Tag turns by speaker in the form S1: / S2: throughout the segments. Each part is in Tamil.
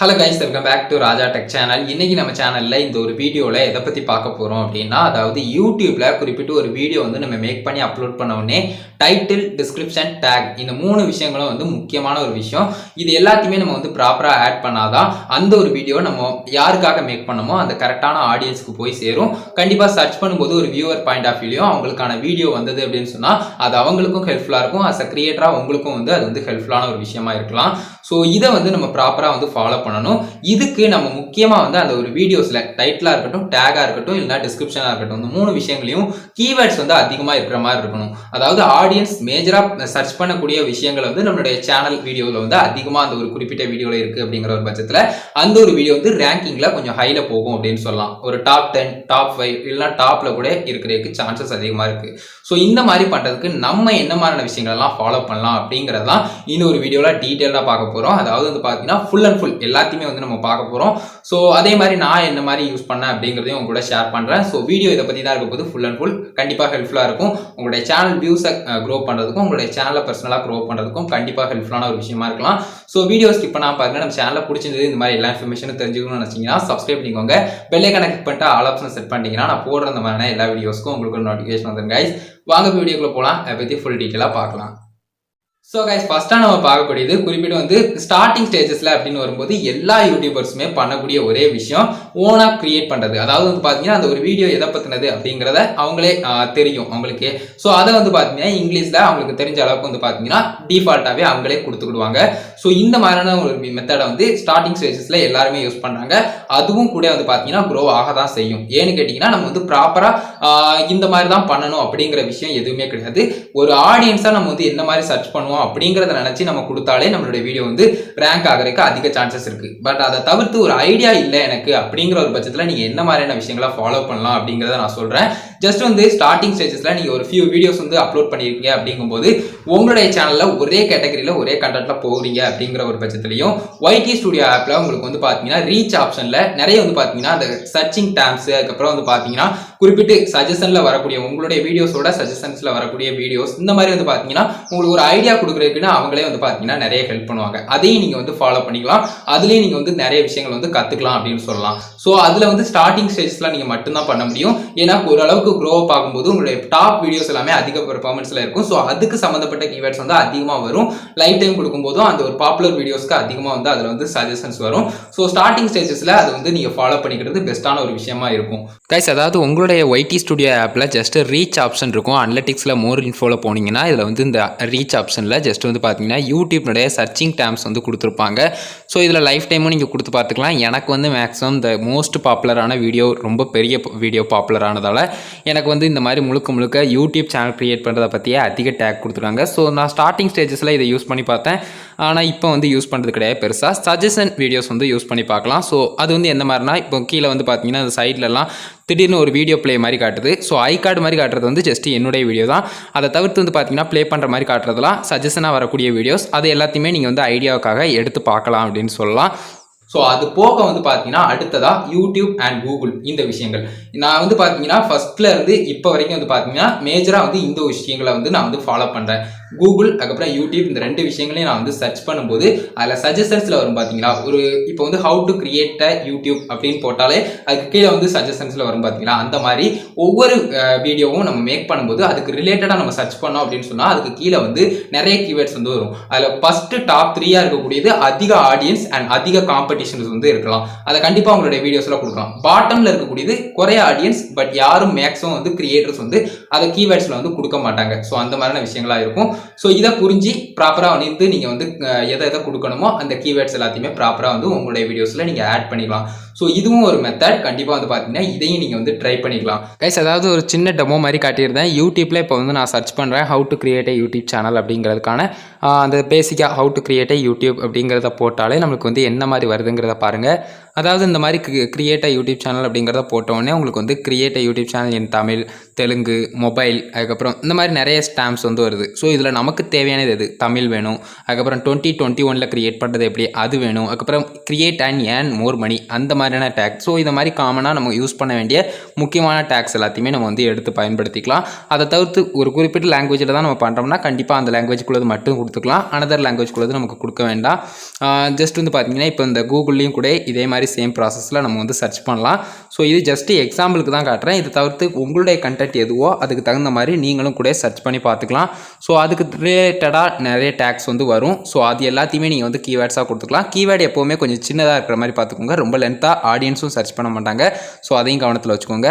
S1: Hello guys, welcome back to Raja tech channel. இன்னைக்கு நம்ம சேனல்ல இந்த ஒரு வீடியோல எதை பத்தி பார்க்க போறோம் அப்படின்னா, அதாவது யூடியூப்ல குறிப்பிட்டு ஒரு வீடியோ நம்ம மேக் பண்ணி அப்லோட் பண்ண உடனே டைட்டில், டிஸ்கிரிப்ஷன், டேக் இந்த 3 விஷயங்களும் முக்கியமான ஒரு விஷயம். இது எல்லாத்தையுமே நம்ம ப்ராப்பரா ஆட் பண்ணாதான் அந்த ஒரு வீடியோ நம்ம யாருக்காக மேக் பண்ணமோ அந்த கரெக்டான ஆடியன்ஸ்க்கு போய் சேரும். கண்டிப்பா சர்ச் பண்ணும்போது ஒரு வியூவர் பாயிண்ட் ஆஃப் வியூலயும் அவங்களுக்கான வீடியோ வந்தது அப்படின்னு சொன்னா அது அவங்களுக்கும் ஹெல்ப்ஃபுல்லா இருக்கும். அஸ் அ கிரியேட்டரா உங்களுக்கும் அது ஹெல்ப்ஃபுல்லான ஒரு விஷயமா இருக்கலாம். ஸோ இதை நம்ம ப்ராப்பரா ஃபாலோ பண்ணணும். இதுக்கு நம்ம முக்கியமா அந்த ஒரு வீடியோஸ்ல டைட்டிலா இருக்கட்டும், டேகா இருக்கட்டும், இல்லைன்னா டிஸ்கிரிப்ஷனா இருக்கட்டும், இந்த 3 விஷயங்களையும் கீவேர்ட்ஸ் அதிகமா இருக்கிற மாதிரி இருக்கணும். அதாவது ஆடியன்ஸ் மேஜரா சர்ச் பண்ணக்கூடிய விஷயங்கள் நம்மளுடைய சேனல் வீடியோல அதிகமா அந்த ஒரு குறிப்பிட்ட வீடியோல இருக்கு அப்படிங்கிற ஒரு பட்சத்துல அந்த ஒரு வீடியோ ரேங்கிங்ல கொஞ்சம் ஹைல போகும் அப்படின்னு சொல்லலாம். ஒரு டாப் 10, டாப் 5 இல்லைன்னா டாப்ல கூட இருக்கிறதுக்கு சான்சஸ் அதிகமா இருக்கு. ஸோ இந்த மாதிரி பண்றதுக்கு நம்ம என்ன மாதிரியான விஷயங்கள் எல்லாம் ஃபாலோ பண்ணலாம் அப்படிங்கறதான் இந்த ஒரு வீடியோல டீடைலா பார்க்க போறோம். அதாவது பாத்தீங்கன்னா ஃபுல் அண்ட் ஃபுல் எல்லாத்தையுமே நம்ம பார்க்க போறோம். ஸோ அதே மாதிரி நான் என்ன மாதிரி யூஸ் பண்ணேன் அப்படிங்கிறதையும் உங்க கூட ஷேர் பண்றேன். ஸோ வீடியோ இதை பத்தி தான் இருக்க போது ஃபுல் அண்ட் ஃபுல் கண்டிப்பா ஹெல்ப்ஃபுல்லா இருக்கும். உங்களுடைய சேனல் வியூஸை க்ரோ பண்றதுக்கும் உங்களுடைய சேனலை பர்சனலா க்ரோ பண்றதுக்கும் கண்டிப்பா ஹெல்ப்ஃபுல்லான ஒரு விஷயமா இருக்கலாம். ஸோ வீடியோ ஸ்கிப் பண்ணாம பாருங்க. நம்ம சேனலை பிடிச்சிருந்தது இந்த மாதிரி எல்லா இன்ஃபர்மேஷனும் தெரிஞ்சுக்கணும்னு நினைச்சீங்கன்னா சப்ஸ்கிரைப் பண்ணிக்கோங்க. பெல் ஐகானை கிளிக் பண்ணிட்டு ஆல் ஆப்ஷன் செட் பண்ணிட்டீங்கன்னா நான் போடுற அந்த மாதிரியான எல்லா வீடியோஸ்க்கும் உங்களுக்கு நோட்டிஃபிகேஷன் வந்துடும் கைஸ். வாங்க வீடியோக்குள்ள போலாம். அதை பத்தி ஃபுல் டீட்டெயிலா பார்க்கலாம். ஸோ கைஸ், ஃபர்ஸ்டா நம்ம பார்க்கக்கூடியது குறிப்பிட்டு ஸ்டார்டிங் ஸ்டேஜஸ்ல அப்படின்னு வரும்போது எல்லா யூடியூபர்ஸுமே பண்ணக்கூடிய ஒரே விஷயம் ஓனா கிரியேட் பண்றது. அதாவது பாத்தீங்கன்னா அந்த ஒரு வீடியோ எதை பத்தினது அப்படிங்கிறத அவங்களே தெரியும் அவங்களுக்கு. ஸோ அதை பாத்தீங்கன்னா இங்கிலீஷ்ல அவங்களுக்கு தெரிஞ்ச அளவுக்கு பாத்தீங்கன்னா டிஃபால்ட்டாவே அவங்களே கொடுத்துக்கிடுவாங்க. ஸோ இந்த மாதிரியான ஒரு மெத்தடை ஸ்டார்டிங் ஸ்டேஜஸ்ல எல்லாருமே யூஸ் பண்றாங்க. அதுவும் கூட பாத்தீங்கன்னா க்ரோ ஆக தான் செய்யும். ஏன்னு கேட்டீங்கன்னா நம்ம ப்ராப்பரா இந்த மாதிரி தான் பண்ணணும் அப்படிங்கிற விஷயம் எதுவுமே கிடையாது. ஒரு ஆடியன்ஸா நம்ம என்ன மாதிரி சர்ச் பண்ணுவோம் அப்படிங்கறத நினைச்சு நம்ம கொடுத்தாலே நம்மளுடைய வீடியோ ரேங்க் ஆகிறதுக்கு அதிக சான்சஸ் இருக்கு. பட் அதை தவிர்த்து ஒரு ஐடியா இல்லை எனக்கு அப்படிங்கிற ஒரு பட்சத்தில் நீங்க என்ன மாதிரியான விஷயங்களை ஃபாலோ பண்ணலாம் அப்படிங்கறத நான் சொல்றேன். ஜஸ்ட் ஸ்டார்டிங் ஸ்டேஜஸ்ல நீங்க ஒரு ஃபியூ வீடியோஸ் அப்லோட் பண்ணிருக்கீங்க அப்படிங்கும்போது உங்களுடைய சேனல்ல ஒரே கேட்டகரியில ஒரே கண்டென்ட்ல போகிறீங்க அப்படிங்கிற ஒரு பட்சத்திலையும் YT ஸ்டுடியோ ஆப்ல உங்களுக்கு பாத்தீங்கன்னா ரீச் ஆப்ஷன்ல நிறைய பாத்தீங்கன்னா அந்த சர்ச்சிங் டேம்ஸ், அதுக்கப்புறம் பாத்தீங்கன்னா குறிப்பிட்டு சஜஷன்ல வரக்கூடிய உங்களுடைய வீடியோஸோட சஜஷன்ஸ்ல வரக்கூடிய வீடியோஸ் இந்த மாதிரி பாத்தீங்கன்னா உங்களுக்கு ஒரு ஐடியா கொடுக்குறதுக்குன்னு அவங்களே பாத்தீங்கன்னா நிறைய ஹெல்ப் பண்ணுவாங்க. அதையும் நீங்க ஃபாலோ பண்ணிக்கலாம். அதுலயும் நீங்க நிறைய விஷயங்கள் கத்துக்கலாம் அப்படின்னு சொல்லலாம். ஸோ அதுல ஸ்டார்டிங் ஸ்டேஜஸ்ல நீங்க மட்டும்தான் பண்ண முடியும். ஏன்னா ஓரளவுக்கு க்ரோ அப் ஆகும்போது உங்களுடைய டாப் வீடியோஸ் எல்லாமே அதிக பெர்ஃபார்மன்ஸ்ல இருக்கும். ஸோ அதுக்கு சம்பந்தப்பட்ட கீவேர்ட்ஸ் அதிகமா வரும். லைஃப் டைம் கொடுக்கும்போதும் அந்த ஒரு பாப்புலர் வீடியோஸ்க்கு அதிகமா அதுல சஜஷன்ஸ் வரும். ஸோ ஸ்டார்டிங் ஸ்டேஜஸ்ல அது நீங்க ஃபாலோ பண்ணிக்கிறது பெஸ்டான ஒரு விஷயமா இருக்கும். கைஸ், அதாவது உங்களுடைய YT ஸ்டுடியோ ஆப்ல ஜஸ்ட் ரீச் ஆப்ஷன் இருக்கும். அனலிட்டிக்ஸ்ல மோர் இன்ஃபோல போனீங்கன்னா இதுல இந்த ரீச் ஆப்ஷன்ல ஜஸ்ட் பாத்தீங்கன்னா யூடியூப்னுடைய சர்ச்சிங் டேம்ஸ் கொடுத்துருப்பாங்க. ஸோ இதில் லைஃப் டைமும் நீங்கள் கொடுத்து பார்த்துக்கலாம். எனக்கு மேக்ஸிமம் இந்த மோஸ்ட் பாப்புலரான வீடியோ ரொம்ப பெரிய வீடியோ பாப்புலரானதால் எனக்கு இந்த மாதிரி முழுக்க யூடியூப் சேனல் க்ரியேட் பண்ணுறதை பற்றியே அதிக டேக் கொடுத்துருக்காங்க. ஸோ நான் ஸ்டார்டிங் ஸ்டேஜஸில் இதை யூஸ் பண்ணி பார்த்தேன். ஆனால் இப்போ யூஸ் பண்ணுறது கிடையாது. பெருசாக சஜஷன் வீடியோஸ் யூஸ் பண்ணி பார்க்கலாம். ஸோ அது எந்த மாதிரினா இப்போ கீழே பார்த்தீங்கன்னா அந்த சைட்லலாம் திடீர்னு ஒரு வீடியோ ப்ளே மாதிரி காட்டுது. ஸோ ஐ கார்டு மாதிரி காட்டுறது ஜஸ்ட் என்னுடைய வீடியோ தான். அதை தவிர்த்து பார்த்தீங்கன்னா ப்ளே பண்ணுற மாதிரி காட்டுறதுலாம் சஜஷனாக வரக்கூடிய வீடியோஸ். அது எல்லாத்தையுமே நீங்கள் ஐடியாவுக்காக எடுத்து பார்க்கலாம் அப்படின்னு சொல்லலாம். ஸோ அது போக பார்த்தீங்கன்னா அடுத்ததா யூடியூப் அண்ட் கூகுள் இந்த விஷயங்கள் நான் பார்த்தீங்கன்னா ஃபர்ஸ்ட்ல இருந்து இப்போ வரைக்கும் பார்த்தீங்கன்னா மேஜராக இந்த விஷயங்களை நான் ஃபாலோ பண்ணுறேன். கூகுள் அதுக்கப்புறம் யூடியூப் இந்த 2 விஷயங்களையும் நான் சர்ச் பண்ணும்போது அதில் சஜஷன்ஸில் வரும் பார்த்தீங்களா. ஒரு இப்போ ஹவு டு கிரியேட் யூடியூப் அப்படின்னு போட்டாலே அதுக்கு கீழே சஜஷன்ஸில் வரும் பார்த்தீங்களா. அந்த மாதிரி ஒவ்வொரு வீடியோவும் நம்ம மேக் பண்ணும்போது அதுக்கு ரிலேட்டடாக நம்ம சர்ச் பண்ணோம் அப்படின்னு சொன்னால் அதுக்கு கீழே நிறைய கீவேர்ட்ஸ் வரும். அதில் ஃபர்ஸ்ட் டாப் 3 இருக்கக்கூடியது அதிக ஆடியன்ஸ் அண்ட் அதிக காம்படிஷன்ஸ் இருக்கலாம். அதை கண்டிப்பாக உங்களுடைய வீடியோஸ்ல கொடுக்கலாம். பாட்டம்ல இருக்கக்கூடியது குறைய ஆடியன்ஸ் பட் யாரும் மேக்ஸிமம் கிரியேட்டர்ஸ் அதை கீவேர்ட்ஸ்ல கொடுக்க மாட்டாங்க. ஸோ அந்த மாதிரியான விஷயங்களா இருக்கும். ஸோ இதை புரிஞ்சு ப்ராப்பரா நீங்க எதை கொடுக்கணுமோ அந்த கீவேர்ட்ஸ் எல்லாத்தையுமே ப்ராப்பரா உங்களுடைய வீடியோஸ்ல நீங்க ஆட் பண்ணிக்கலாம். ஸோ இதுவும் ஒரு மெத்தட். கண்டிப்பா பார்த்தீங்கன்னா இதையும் நீங்க ட்ரை பண்ணிக்கலாம். கைஸ், அதாவது ஒரு சின்ன டெமோ மாதிரி காட்டியிருந்தேன். யூடியூப்ல இப்போ நான் சர்ச் பண்றேன் how to create A YouTube channel அப்படிங்கிறதுக்கான அந்த பேசிக்கா how to create A YouTube அப்படிங்கிறத போட்டாலே நம்மளுக்கு என்ன மாதிரி வருதுங்கிறத பாருங்க. அதாவது இந்த மாதிரி கிரியேட் யூடியூப் சேனல் அப்படிங்கிறத போட்டோடனே உங்களுக்கு வந்து கிரியேட் யூடியூப் சேனல் இன் தமிழ், தெலுங்கு, மொபைல், அதுக்கப்புறம் இந்த மாதிரி நிறைய ஸ்டாம்ப்ஸ் வந்து வருது. ஸோ இதில் நமக்கு தேவையானது எது, தமிழ் வேணும், அதுக்கப்புறம் 2021 கிரியேட் பண்ணுறது எப்படி அது வேணும், அதுக்கப்புறம் கிரியேட் அண்ட் ஏர்ன் மோர் மணி அந்த மாதிரியான டேக். ஸோ இந்த மாதிரி காமனாக நம்ம யூஸ் பண்ண வேண்டிய முக்கியமான டேக்ஸ் எல்லாத்தையுமே நம்ம வந்து எடுத்து பயன்படுத்திக்கலாம். அதை தவிர்த்து ஒரு குறிப்பிட்ட லாங்குவேஜில் தான் நம்ம பண்ணுறோம்னா கண்டிப்பாக அந்த லாங்குவேஜ்குள்ளது மட்டும் கொடுத்துக்கலாம், அனதர் லாங்குவேஜ்குள்ளது நமக்கு கொடுக்க வேண்டாம். ஜஸ்ட் வந்து பார்த்தீங்கன்னா இப்போ இந்த கூகுள்லேயும் கூட இதே மாதிரி சேம் ப்ராசஸில் நம்ம வந்து சர்ச் பண்ணலாம். ஸோ இது ஜஸ்ட்டு எக்ஸாம்பிளுக்கு தான் காட்டுறேன். இது தவிர்த்து உங்களுடைய கண்டென்ட் எதுவோ அதுக்கு தகுந்த மாதிரி நீங்களும் கூட சர்ச் பண்ணி பார்த்துக்கலாம். ஸோ அதுக்கு ரிலேட்டடாக நிறைய டேக்ஸ் வந்து வரும். ஸோ அது எல்லாத்தையுமே நீங்கள் வந்து கீவேர்ட்ஸாக கொடுத்துக்கலாம். கீவேர்டு எப்போவுமே கொஞ்சம் சின்னதாக இருக்கிற மாதிரி பார்த்துக்கோங்க, ரொம்ப லென்த்தாக ஆடியன்ஸும் சர்ச் பண்ண மாட்டாங்க. ஸோ அதையும் கவனத்தில் வச்சுக்கோங்க.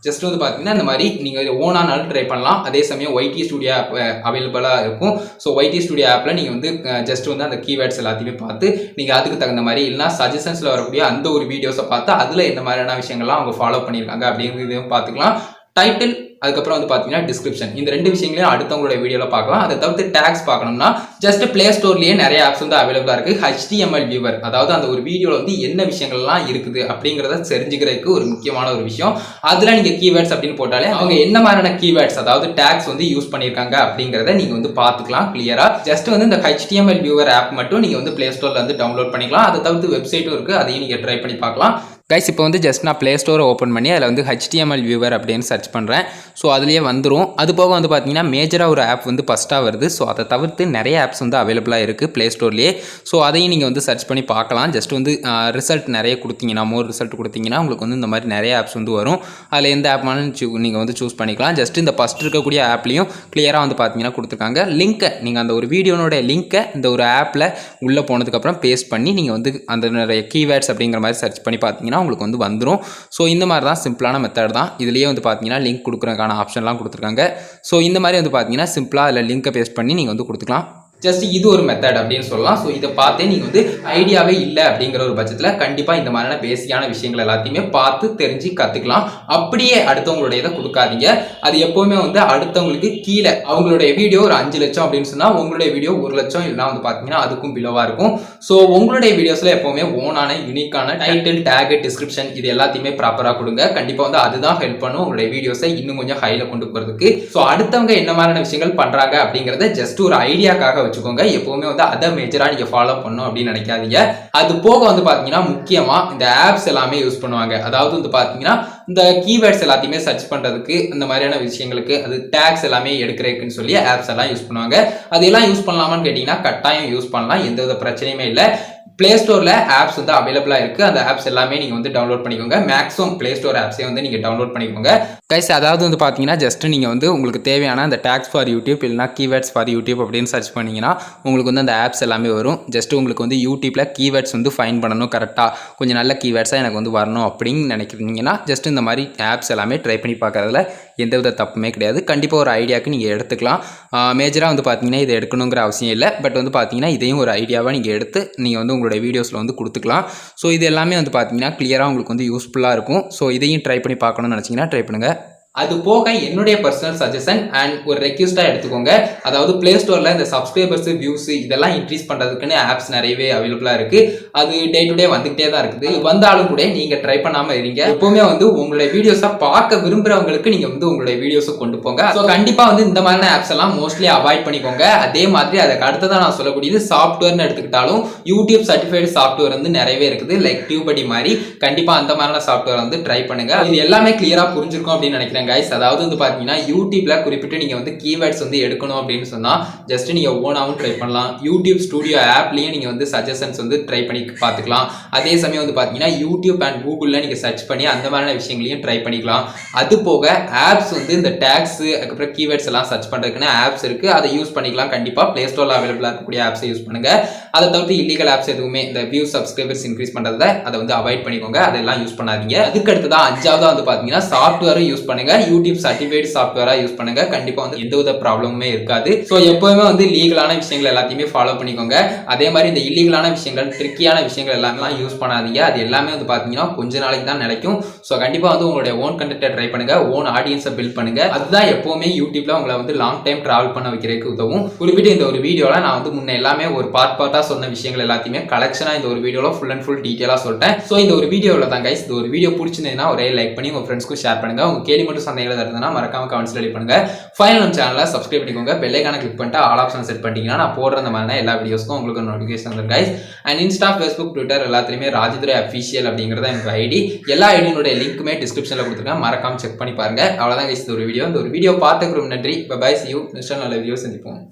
S1: ஜஸ்ட் வந்து பார்த்தீங்கன்னா இந்த மாதிரி நீங்கள் ஓனானாலும் ட்ரை பண்ணலாம். அதே சமயம் ஒய்டி ஸ்டுடியோ ஆப் அவைலபிளாக இருக்கும். ஸோ ஒய்டி ஸ்டுடியோ ஆப்பில் நீங்கள் வந்து ஜஸ்ட் வந்து அந்த கீவேர்ட்ஸ் எல்லாத்தையுமே பார்த்து நீங்கள் அதுக்கு தகுந்த மாதிரி இல்லைனா சஜஷன்ஸில் வரக்கூடிய அந்த ஒரு வீடியோஸை பார்த்து அதில் எந்த மாதிரியான விஷயங்கள்லாம் அவங்க ஃபாலோ பண்ணியிருக்காங்க அப்படிங்கிறதையும் பார்த்துக்கலாம். டைட்டில், அதுக்கப்புறம் வந்து பார்த்தீங்கன்னா டிஸ்கிரிப்ஷன், இந்த ரெண்டு விஷயங்களையும் அடுத்தவங்களோட வீடியோவில் பார்க்கலாம். அதை தவிர்த்து டேக்ஸ் பார்க்கணும்னா ஜஸ்ட் பிளே ஸ்டோர்லேயே நிறைய ஆப்ஸ் வந்து அவைலபிளாக இருக்குது. HTML வியூவர், அதாவது அந்த ஒரு வீடியோவில் வந்து என்ன விஷயங்கள்லாம் இருக்குது அப்படிங்கிறத தெரிஞ்சுக்கிறதுக்கு ஒரு முக்கியமான ஒரு விஷயம். அதில் நீங்கள் கீவேர்ட்ஸ் அப்படின்னு போட்டாலே அவங்க என்ன மாதிரியான கீவேர்ட்ஸ் அதாவது டேக்ஸ் வந்து யூஸ் பண்ணியிருக்காங்க அப்படிங்கிறத நீங்கள் வந்து பார்த்துக்கலாம் கிளியராக. ஜஸ்ட் வந்து இந்த HTML வியூவர் ஆப் மட்டும் நீங்கள் வந்து பிளே ஸ்டோரில் வந்து டவுன்லோட் பண்ணிக்கலாம். அதை தவிர்த்து வெப்சைட்டும் இருக்குது, அதையும் நீங்கள் ட்ரை பண்ணி பார்க்கலாம். கைஸ் இப்போ வந்து ஜஸ்ட் நான் ப்ளே ஸ்டோரை ஓப்பன் பண்ணி அதில் வந்து HTML வியூவர் அப்படின்னு சர்ச் பண்ணுறேன். ஸோ அதுலேயே வந்துடும். அது போக வந்து பார்த்தீங்கன்னா மேஜராக ஒரு ஆப் வந்து ஃபஸ்ட்டாக வருது. ஸோ அதை தவிர்த்து நிறைய ஆப்ஸ் வந்து அவைலபிளாக இருக்குது ப்ளே ஸ்டோர்லேயே. ஸோ அதையும் நீங்கள் வந்து சர்ச் பண்ணி பார்க்கலாம். ஜஸ்ட் வந்து ரிசல்ட் நிறைய கொடுத்தீங்கன்னா, மோர் ரிசல்ட் கொடுத்தீங்கன்னா உங்களுக்கு வந்து இந்த மாதிரி நிறைய ஆப்ஸ் வந்து வரும். அதில் எந்த ஆப்னாலும் நீங்கள் வந்து சூஸ் பண்ணிக்கலாம். ஜஸ்ட் இந்த ஃபஸ்ட் இருக்கக்கூடிய ஆப்லேயும் கிளியராக வந்து பார்த்தீங்கன்னா கொடுத்துருக்காங்க. லிங்க்கை நீங்கள் அந்த ஒரு வீடியோனோட லிங்க்கை இந்த ஒரு ஆப்பில் உள்ளே போனதுக்கப்புறம் பேஸ்ட் பண்ணி நீங்கள் வந்து அந்த நிறைய கீவேர்ட்ஸ் அப்படிங்கிற மாதிரி சர்ச் பண்ணி பார்த்தீங்கன்னா உங்களுக்கு வந்து வந்துடும். ஸோ இந்த மாதிரி தான் சிம்பிளான மெத்தட் தான். இதுலேயே வந்து பார்த்தீங்கன்னா லிங்க் கொடுக்குறதுக்கான ஆப்ஷன்லாம் கொடுத்துருக்காங்க. ஸோ இந்த மாதிரி வந்து பார்த்தீங்கன்னா சிம்பிளாக அதில் லிங்க்கை பேஸ்ட் பண்ணி நீங்கள் வந்து கொடுத்துக்கலாம். ஜஸ்ட் இது ஒரு மெத்தட் அப்படின்னு சொல்லலாம். ஸோ இதை பார்த்தே நீங்கள் வந்து ஐடியாவே இல்லை அப்படிங்கிற ஒரு பட்சத்தில் கண்டிப்பாக இந்த மாதிரியான பேசிக்கான விஷயங்கள் எல்லாத்தையுமே பார்த்து தெரிஞ்சு கற்றுக்கலாம். அப்படியே அடுத்தவங்களுடைய இதை கொடுக்காதீங்க. அது எப்போவுமே வந்து அடுத்தவங்களுக்கு கீழே அவங்களுடைய வீடியோ ஒரு 5 லட்சம் அப்படின்னு சொன்னால் உங்களுடைய வீடியோ 1 லட்சம் இல்லைனா வந்து பார்த்தீங்கன்னா அதுக்கும் பிலோவாக இருக்கும். ஸோ உங்களுடைய வீடியோஸில் எப்போவுமே ஓனான யூனிக்கான டைட்டில், டேக், டிஸ்கிரிப்ஷன் இது எல்லாத்தையுமே ப்ராப்பராக கொடுங்க. கண்டிப்பாக வந்து அதுதான் ஹெல்ப் பண்ணும் உங்களுடைய வீடியோஸை இன்னும் கொஞ்சம் ஹையில் கொண்டு போகிறதுக்கு. ஸோ அடுத்தவங்க என்ன மாதிரியான விஷயங்கள் பண்ணுறாங்க அப்படிங்கிறத ஜஸ்ட் ஒரு ஐடியாக்காக வச்சுக்கோங்க. எப்பவுமே வந்து அதை மேஜரா நீங்க ஃபாலோ பண்ணணும் அப்படின்னு நினைக்காதீங்க. அது போக வந்து பாத்தீங்கன்னா முக்கியமா இந்த ஆப்ஸ் எல்லாமே யூஸ் பண்ணுவாங்க. அதாவது வந்து பாத்தீங்கன்னா இந்த கீவேர்ட்ஸ் எல்லாத்தையுமே சர்ச் பண்றதுக்கு இந்த மாதிரியான விஷயங்களுக்கு அது டேக்ஸ் எல்லாமே எடுக்கிறதுக்குன்னு சொல்லி ஆப்ஸ் எல்லாம் யூஸ் பண்ணுவாங்க. அதெல்லாம் யூஸ் பண்ணலாமான்னு கேட்டீங்கன்னா கட்டாயம் யூஸ் பண்ணலாம், எந்தவித பிரச்சனையுமே இல்லை. பிளே ஸ்டோரில் ஆப்ஸ் வந்து அவைலபிளாக இருக்குது. அந்த ஆப்ஸ் எல்லாமே நீங்கள் வந்து டவுன்லோட் பண்ணிக்கோங்க. மேக்ஸிமம் பிளே ஸ்டோர் ஆப்ஸே வந்து நீங்கள் டவுன்லோட் பண்ணிக்கோங்க கைஸ். அதாவது வந்து பார்த்தீங்கன்னா ஜஸ்ட் நீங்கள் வந்து உங்களுக்கு தேவையான அந்த டேக்ஸ் ஃபார் யூடியூப் இல்லைனா கீவேர்ட்ஸ் ஃபார் யூடியூப் அப்படின்னு சர்ச் பண்ணிங்கன்னா உங்களுக்கு வந்து அந்த ஆப்ஸ் எல்லாமே வரும். ஜஸ்ட் உங்களுக்கு வந்து யூடியூப்பில் கீவேர்ட்ஸ் வந்து ஃபைன் பண்ணணும், கரெக்டாக கொஞ்சம் நல்ல கீவேர்ட்ஸாக எனக்கு வந்து வரணும் அப்படின்னு நினைக்கிறீங்கன்னா ஜஸ்ட் இந்த மாதிரி ஆப்ஸ் எல்லாமே ட்ரை பண்ணி பார்க்கறதுல எந்தவித தப்புமே கிடையாது. கண்டிப்பாக ஒரு ஐடியாவுக்கு நீங்கள் எடுத்துக்கலாம். மேஜராக வந்து பார்த்தீங்கன்னா இதை எடுக்கணுங்கிற அவசியம் இல்லை. பட் வந்து பார்த்தீங்கன்னா இதையும் ஒரு ஐடியாவாக நீங்கள் எடுத்து நீங்கள் வந்து உங்களுடைய வீடியோஸில் வந்து கொடுத்துக்கலாம். ஸோ இது எல்லாமே வந்து பார்த்தீங்கன்னா கிளியராக உங்களுக்கு வந்து யூஸ்ஃபுல்லாக இருக்கும். ஸோ இதையும் ட்ரை பண்ணி பார்க்கணும்னு நினச்சிங்கன்னா ட்ரை பண்ணுங்கள். அது போக என்னுடைய பர்சனல் சஜஷன் அண்ட் ஒரு ரெக்வஸ்ட்டாக எடுத்துக்கோங்க. அதாவது பிளே ஸ்டோரில் இந்த சப்ஸ்கிரைபர்ஸ், வியூஸ் இதெல்லாம் இன்க்ரீஸ் பண்ணுறதுக்குன்னு ஆப்ஸ் நிறையவே அவைலபிளாக இருக்குது. அது டே டு டே வந்துகிட்டே தான் இருக்குது. வந்தாலும் கூட நீங்கள் ட்ரை பண்ணாமல் இருங்க. எப்போவுமே வந்து உங்களுடைய வீடியோஸை பார்க்க விரும்புகிறவங்களுக்கு நீங்கள் வந்து உங்களுடைய வீடியோஸை கொண்டு போங்க. ஸோ கண்டிப்பாக வந்து இந்த மாதிரியான ஆப்ஸ் எல்லாம் மோஸ்ட்லி அவாய்ட் பண்ணிக்கோங்க. அதே மாதிரி அதுக்கு அடுத்ததான் நான் சொல்லக்கூடியது சாஃப்ட்வேர்னு எடுத்துக்கிட்டாலும் யூடியூப் சர்டிஃபைடு சாஃப்ட்வேர் வந்து நிறையவே இருக்குது. லைக் டியூபடி மாதிரி கண்டிப்பாக அந்த மாதிரியான சாஃப்ட்வேர் வந்து ட்ரை பண்ணுங்க. இது எல்லாமே கிளியராக புரிஞ்சிருக்கும் அப்படின்னு நினைக்கிறேன் கைஸ். அதாவது வந்து பாத்தீங்கன்னா யூடியூப்ல குறிப்பிட்டு நீங்க வந்து கீவேர்ட்ஸ் வந்து எடுக்கணும் அப்படின்னு சொன்னா ஜஸ்ட் நீங்க ஓனாவும் ட்ரை பண்ணலாம். யூடியூப் ஸ்டுடியோ ஆப்லயும் நீங்க வந்து சஜஷன்ஸ் வந்து ட்ரை பண்ணி பார்த்துக்கலாம். அதே சமயம் வந்து பாத்தீங்கன்னா யூடியூப் அண்ட் கூகுள்ல நீங்க சர்ச் பண்ணி அந்த மாதிரியான விஷயங்களையும் ட்ரை பண்ணிக்கலாம். அது போக ஆப்ஸ் வந்து இந்த டேக்ஸ் அதுக்கப்புறம் கீவேர்ட்ஸ் எல்லாம் சர்ச் பண்றதுக்குன்னு ஆப்ஸ் இருக்கு, அதை யூஸ் பண்ணிக்கலாம். கண்டிப்பா பிளே ஸ்டோர்ல அவைலபிளா இருக்கக்கூடிய ஆப்ஸை யூஸ் பண்ணுங்க. அதை தவிர்த்து இல்லீகல் ஆப்ஸ் எதுவுமே இந்த வியூ சப்ஸ்கிரைபர்ஸ் இன்க்ரீஸ் பண்றதை அதை வந்து அவாய்ட் பண்ணிக்கோங்க. அதெல்லாம் யூஸ் பண்ணாதீங்க. அதுக்கு அடுத்ததான் 5வது வந்து பாத்தீங்கன்னா சாஃப்ட்வேரும் யூஸ் பண்ணுங்க. பண்ணுங்க. யூடியூப் சர்டிஃபைடு சாஃப்ட்வேரா யூஸ் பண்ணுங்க. கண்டிப்பா வந்து எந்தவித ப்ராப்ளமுமே இருக்காது. ஸோ எப்பவுமே வந்து லீகலான விஷயங்கள் எல்லாத்தையுமே ஃபாலோ பண்ணிக்கோங்க. அதே மாதிரி இந்த இல்லீகலான விஷயங்கள், ட்ரிக்கியான விஷயங்கள் எல்லாமே யூஸ் பண்ணாதீங்க. அது எல்லாமே வந்து பாத்தீங்கன்னா கொஞ்ச நாளைக்கு தான் நிலைக்கும். ஸோ கண்டிப்பா வந்து உங்களுடைய ஓன் கண்டென்ட்டை ட்ரை பண்ணுங்க, ஓன் ஆடியன்ஸை பில்ட் பண்ணுங்க. அதுதான் எப்பவுமே யூடியூப்ல உங்களை வந்து லாங் டைம் டிராவல் பண்ண வைக்கிறதுக்கு உதவும். குறிப்பிட்ட இந்த ஒரு வீடியோல நான் வந்து முன்ன எல்லாமே ஒரு பார்ட்டா சொன்ன விஷயங்கள் எல்லாத்தையுமே கலெக்ஷனா இந்த ஒரு வீடியோல ஃபுல் அண்ட் ஃபுல் டீடைலா சொல்லிட்டேன். ஸோ இந்த ஒரு வீடியோல தான் கைஸ், இந்த ஒரு வீடியோ பிடிச்சிருந்ததுன்னா ஒரே லைக் பண்ணி உங்க ஃப்ரெண்ட்ஸ்க்கு ஷேர் பண்ணுங்க. உங்க கேள்வி மட்டும் சந்தேகங்கள் இருந்ததுன்னா மறக்காம கமெண்ட்ஸ்ல ரெடி பண்ணுங்க. ஃபைனல் நம்ம சேனலை சப்ஸ்கிரைப் பண்ணிக்கோங்க. பெல் ஐகானை கிளிக் பண்ணிட்டு ஆல் ஆப்ஷன் செட் பண்ணிட்டீங்கன்னா நான் போடுற அந்த மாதிரி எல்லா வீடியோஸ்க்கும் உங்களுக்கு நோட்டிஃபிகேஷன் வரும் guys. And Insta, Facebook, Twitter எல்லாத்துலயுமே ராஜதுரை அஃபிஷியல் அப்படிங்கிறத எனக்கு ஐடி. எல்லா ஐடியோட லிங்க்குமே டிஸ்கிரிப்ஷன்ல கொடுத்துருக்கேன், மறக்காம செக் பண்ணி பாருங்க. அவ்வளவுதான் கைஸ் இந்த ஒரு வீடியோ. இந்த ஒரு வீடியோ பார்த்துக்கு ரொம்ப நன்றி. Bye bye, see you. Next நல்ல வீடியோ சந்திப்போம்.